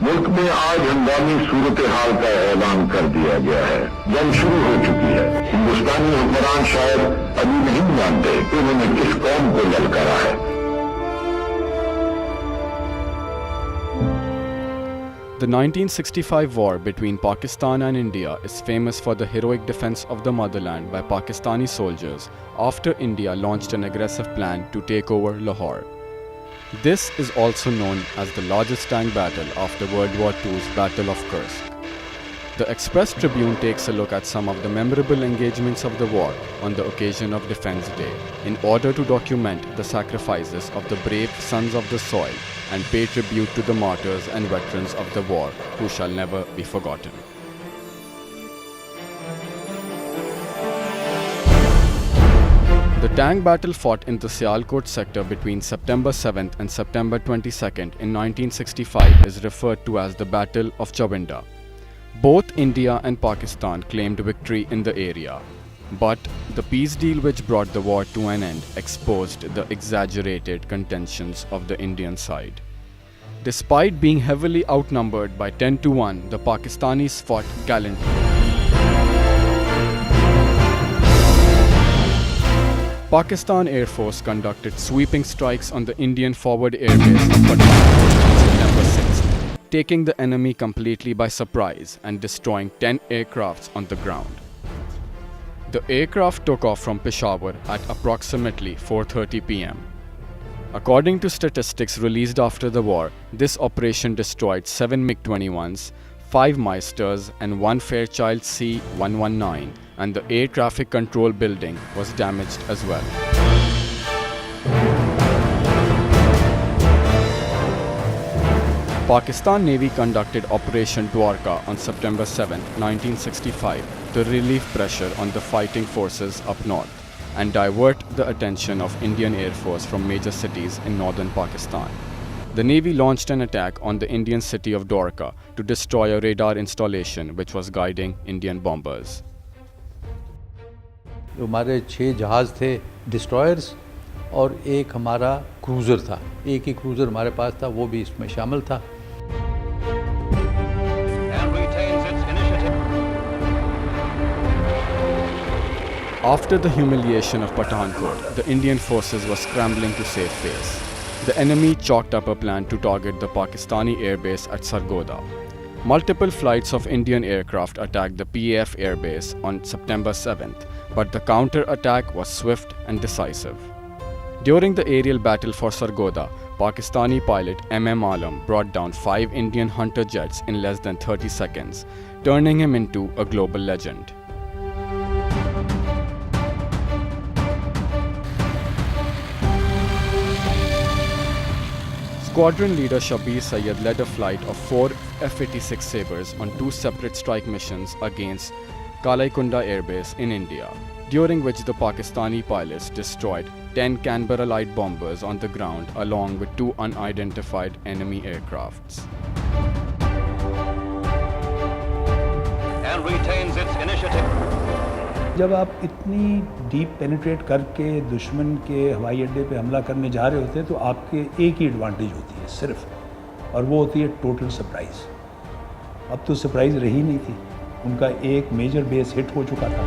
मुल्क में आज हंगामी सूरत हाल का ऐलान कर दिया गया है। जंग शुरू हो चुकी है। हिंदुस्तानी हुक्मरान शायद अभी नहीं जानते कि उन्होंने किस कौम को ललकारा है। The 1965 war between Pakistan and India is famous for the heroic defense of the motherland by Pakistani soldiers after India launched an aggressive plan to take over Lahore. This is also known as the largest tank battle after World War II's Battle of Kursk. The Express Tribune takes a look at some of the memorable engagements of the war on the occasion of Defence Day in order to document the sacrifices of the brave sons of the soil and pay tribute to the martyrs and veterans of the war who shall never be forgotten. The tank battle fought in the Sialkot sector between September 7th and September 22nd in 1965 is referred to as the Battle of Chawinda. Both India and Pakistan claimed victory in the area, but the peace deal which brought the war to an end exposed the exaggerated contentions of the Indian side. Despite being heavily outnumbered by 10-1, the Pakistanis fought gallantly. Pakistan Air Force conducted sweeping strikes on the Indian forward air base of Pathankot on September 6th, taking the enemy completely by surprise and destroying 10 aircrafts on the ground. The aircraft took off from Peshawar at approximately 4:30 p.m. According to statistics released after the war, this operation destroyed 7 MiG-21s, 5 Meisters and 1 Fairchild C-119, and the air traffic control building was damaged as well. Pakistan Navy conducted Operation Dwarka on September 7, 1965 to relieve pressure on the fighting forces up north and divert the attention of Indian Air Force from major cities in northern Pakistan. The Navy launched an attack on the Indian city of Dwarka to destroy a radar installation which was guiding Indian bombers. हमारे 6 जहाज़ थे destroyers और एक हमारा cruiser था। एक ही cruiser हमारे पास था, वो भी इसमें शामिल था। After the humiliation of Pathankot, the Indian forces were scrambling to save face. The enemy chalked up a plan to target the Pakistani airbase at Sargodha. Multiple flights of Indian aircraft attacked the PAF airbase on September 7th, but the counter-attack was swift and decisive. During the aerial battle for Sargodha, Pakistani pilot M.M. Alam brought down 5 Indian Hunter jets in less than 30 seconds, turning him into a global legend. Squadron leader Shabir Sayed led a flight of 4 F-86 Sabres on 2 separate strike missions against Kalaikunda Air Base in India, during which the Pakistani pilots destroyed 10 Canberra light bombers on the ground along with 2 unidentified enemy aircrafts. And retains its initiative. जब आप इतनी deep penetrate करके दुश्मन के हवाई अड्डे पे हमला करने जा रहे होते हैं तो आपके एक ही एडवांटेज होती है सिर्फ, और वो होती है टोटल सरप्राइज। अब तो सरप्राइज रही नहीं थी, उनका एक मेजर बेस हिट हो चुका था।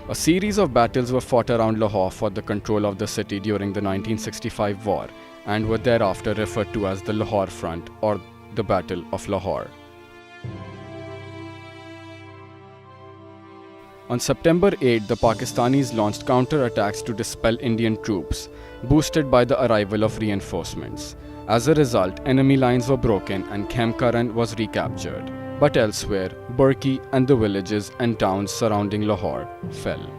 A series of battles were fought around Lahore for the control of the city during the 1965 war and were thereafter referred to as the Lahore Front or the Battle of Lahore. On September 8, the Pakistanis launched counter-attacks to dispel Indian troops, boosted by the arrival of reinforcements. As a result, enemy lines were broken and Khemkaran was recaptured. But elsewhere, Burki and the villages and towns surrounding Lahore fell.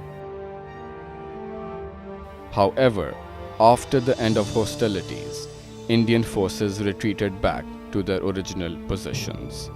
However, after the end of hostilities, Indian forces retreated back to their original positions.